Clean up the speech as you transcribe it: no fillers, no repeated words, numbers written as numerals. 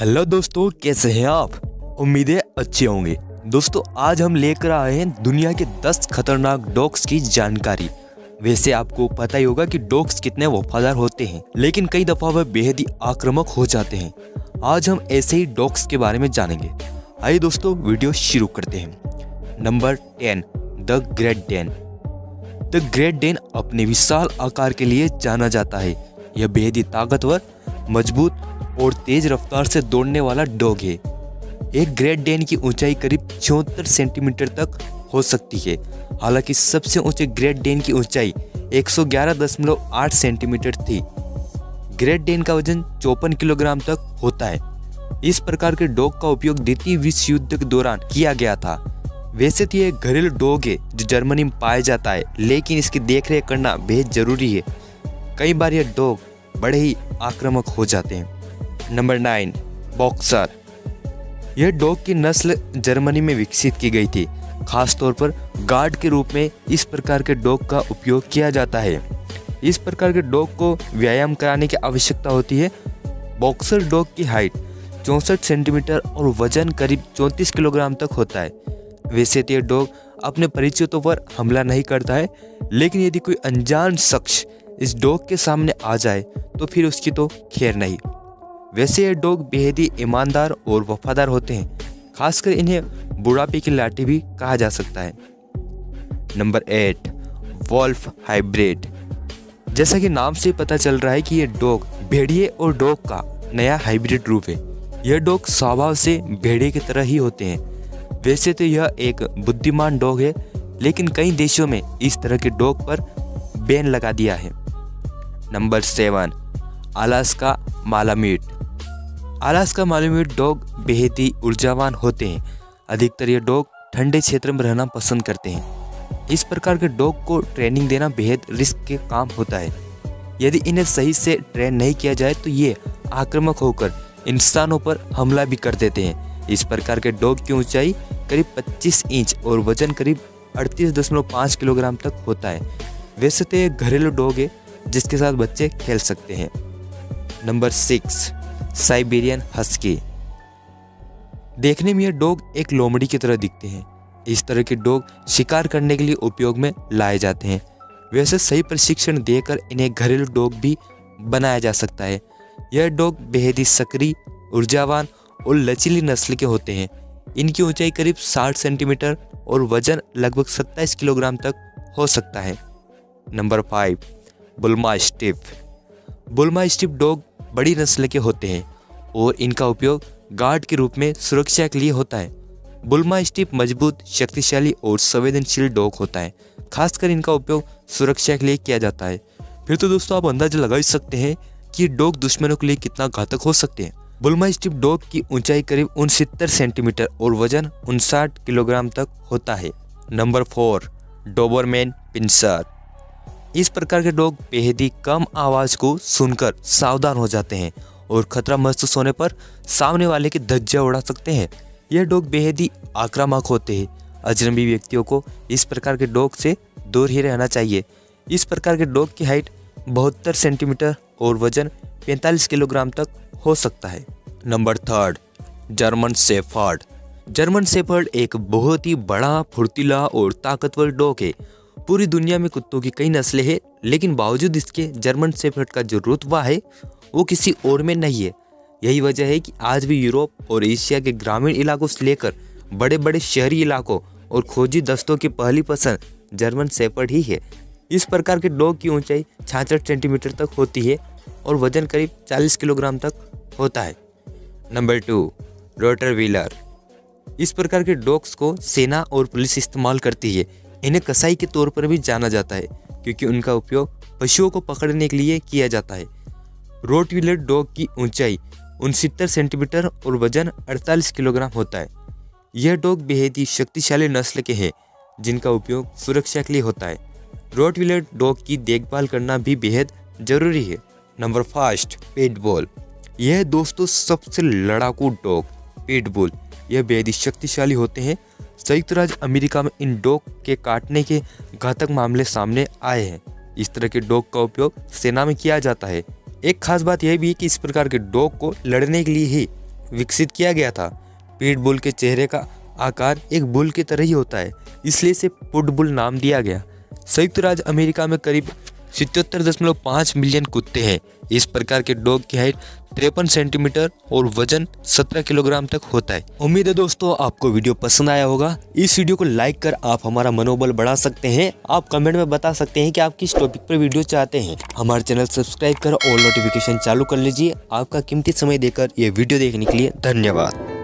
Hello दोस्तों, कैसे हैं आप? उम्मीद है अच्छे होंगे। दोस्तों, आज हम लेकर आए हैं दुनिया के 10 खतरनाक डॉग्स की जानकारी। वैसे आपको पता ही होगा कि डॉग्स कितने वफादार होते हैं, लेकिन कई दफा वह बेहद ही आक्रामक हो जाते हैं। आज हम ऐसे ही डॉग्स के बारे में जानेंगे। आइए दोस्तों, वीडियो शुरू करते हैं। Number 10, the great Dane. The great Dane अपने विशाल आकार के लिए जाना जाता है। यह बेहद ही ताकतवर, मजबूत और तेज रफ्तार से दौड़ने वाला डॉग है। एक ग्रेट डेन की ऊंचाई करीब 74 सेंटीमीटर तक हो सकती है। हालांकि सबसे ऊंचे ग्रेट डेन की ऊंचाई 111.8 सेंटीमीटर थी। ग्रेट डेन का वजन 54 किलोग्राम तक होता है। इस प्रकार के डॉग का उपयोग द्वितीय विश्व युद्ध के दौरान किया गया था। वैसे तो यह घरेलू डॉग है जो जर्मनी में पाया जाता है, लेकिन इसकी देखरेख करना बेहद जरूरी है। कई बार यह डॉग बड़े ही आक्रामक हो जाते हैं। Number 9, boxer. यह डॉग की नस्ल जर्मनी में विकसित की गई थी। खास तौर पर गार्ड के रूप में इस प्रकार के डॉग का उपयोग किया जाता है। इस प्रकार के डॉग को व्यायाम कराने की आवश्यकता होती है। बॉक्सर डॉग की हाइट 64 सेंटीमीटर और वजन करीब 34 किलोग्राम तक होता है। वैसे तो यह डॉग अपने परिचितों पर हमला नहीं करता है, लेकिन यदि कोई अनजान शख्स इस डॉग के सामने आ जाए तो फिर उसकी तो खैर नहीं। वैसे ये डॉग बेहद ही ईमानदार और वफादार होते हैं। खासकर इन्हें बुढ़ापे की लाठी भी कहा जा सकता है। Number 8, wolf hybrid. जैसा कि नाम से पता चल रहा है कि यह डॉग भेड़िए और डॉग का नया हाइब्रिड रूप है। यह डॉग स्वभाव से भेड़िए की तरह ही होते हैं। वैसे तो यह एक बुद्धिमान डॉग है, लेकिन कई देशों में इस तरह के डॉग पर बैन लगा दिया है। Number 7, Alaska malamute. Alaska malamute dog बेहद ही ऊर्जावान होते हैं। अधिकतर ये डॉग ठंडे क्षेत्र में रहना पसंद करते हैं। इस प्रकार के डॉग को ट्रेनिंग देना बेहद रिस्क के काम होता है। यदि इन्हें सही से ट्रेन नहीं किया जाए तो ये आक्रामक होकर इंसानों पर हमला भी कर देते हैं। इस प्रकार के डॉग की ऊंचाई करीब 25 इंच और वजन करीब 38.5 किलोग्राम तक होता है। वैसे तो ये घरेलू डॉग है जिसके साथ बच्चे खेल सकते हैं। Number 6, Siberian husky. देखने में ये डॉग एक लोमड़ी की तरह दिखते हैं। इस तरह के डॉग शिकार करने के लिए उपयोग में लाए जाते हैं। वैसे सही प्रशिक्षण देकर इन्हें घरेलू डॉग भी बनाया जा सकता है। यह डॉग बेहद ही सक्रिय, ऊर्जावान और लचीली नस्ल के होते हैं। इनकी ऊंचाई करीब 60 सेंटीमीटर और वजन लगभग 27 किलोग्राम तक हो सकता है। नंबर 5, बुलमास्टिफ। बुलमास्टिफ डॉग बड़ी नस्ल के होते हैं और इनका उपयोग गार्ड के रूप में सुरक्षा के लिए होता है। बुलमास्टिफ मजबूत, शक्तिशाली और संवेदनशील डॉग होता है। खासकर इनका उपयोग सुरक्षा के लिए किया जाता है। फिर तो दोस्तों आप अंदाजा लगा ही सकते हैं कि डॉग दुश्मनों के लिए कितना घातक हो सकते हैं। बुलमास्टिफ डॉग की ऊंचाई करीब 69 सेंटीमीटर और वजन 59 किलोग्राम तक होता है। Number 4, Dobermann pincer. इस प्रकार के डॉग बेहद ही कम आवाज को सुनकर सावधान हो जाते हैं और खतरा महसूस होने पर सामने वाले की धज्जियां उड़ा सकते हैं। यह डॉग बेहद ही आक्रामक होते हैं। अजनबी व्यक्तियों को इस प्रकार के डॉग से दूर ही रहना चाहिए। इस प्रकार के डॉग की हाइट 72 सेंटीमीटर और वजन 45 किलोग्राम तक हो सकता है। Number 3, German shepherd. German shepherd एक बहुत ही बड़ा, फुर्तीला और ताकतवर डॉग है। पूरी दुनिया में कुत्तों की कई नस्लें हैं, लेकिन बावजूद इसके जर्मन शेफर्ड का जो रुतबा है वो किसी और में नहीं है। यही वजह है कि आज भी यूरोप और एशिया के ग्रामीण इलाकों से लेकर बड़े बड़े शहरी इलाकों और खोजी दस्तों की पहली पसंद जर्मन शेफर्ड ही है। इस प्रकार के डॉग की ऊंचाई 66 सेंटीमीटर तक होती है और वजन करीब 40 किलोग्राम तक होता है। नंबर 2, रोटरवीलर। इस प्रकार के डॉग्स को सेना और पुलिस इस्तेमाल करती है। इन्हें कसाई के तौर पर भी जाना जाता है क्योंकि उनका उपयोग पशुओं को पकड़ने के लिए किया जाता है। रोटवीलर डॉग की ऊंचाई 69 सेंटीमीटर और वजन 48 किलोग्राम होता है। यह डॉग बेहद ही शक्तिशाली नस्ल के हैं जिनका उपयोग सुरक्षा के लिए होता है। रोटवीलर डॉग की देखभाल करना भी बेहद जरूरी है। Number 5, pitbull. यह दोस्तों सबसे लड़ाकू डॉग पिटबुल। यह बेहद ही शक्तिशाली होते हैं। संयुक्त राज्य अमेरिका में इन डॉग के काटने के घातक मामले सामने आए हैं। इस तरह के डॉग का उपयोग सेना में किया जाता है। एक खास बात यह भी है कि इस प्रकार के डॉग को लड़ने के लिए ही विकसित किया गया था। पिटबुल के चेहरे का आकार एक बुल की तरह ही होता है, इसलिए इसे पिटबुल नाम दिया गया। संयुक्त राज्य अमेरिका में करीब 77.5 मिलियन कुत्ते हैं। इस प्रकार के डॉग की हाइट 53 सेंटीमीटर और वजन 17 किलोग्राम तक होता है। उम्मीद है दोस्तों आपको वीडियो पसंद आया होगा। इस वीडियो को लाइक कर आप हमारा मनोबल बढ़ा सकते हैं। आप कमेंट में बता सकते हैं कि आप किस टॉपिक पर वीडियो चाहते हैं। हमारे चैनल सब्सक्राइब कर और नोटिफिकेशन चालू कर लीजिए। आपका कीमती समय देकर ये वीडियो देखने के लिए धन्यवाद।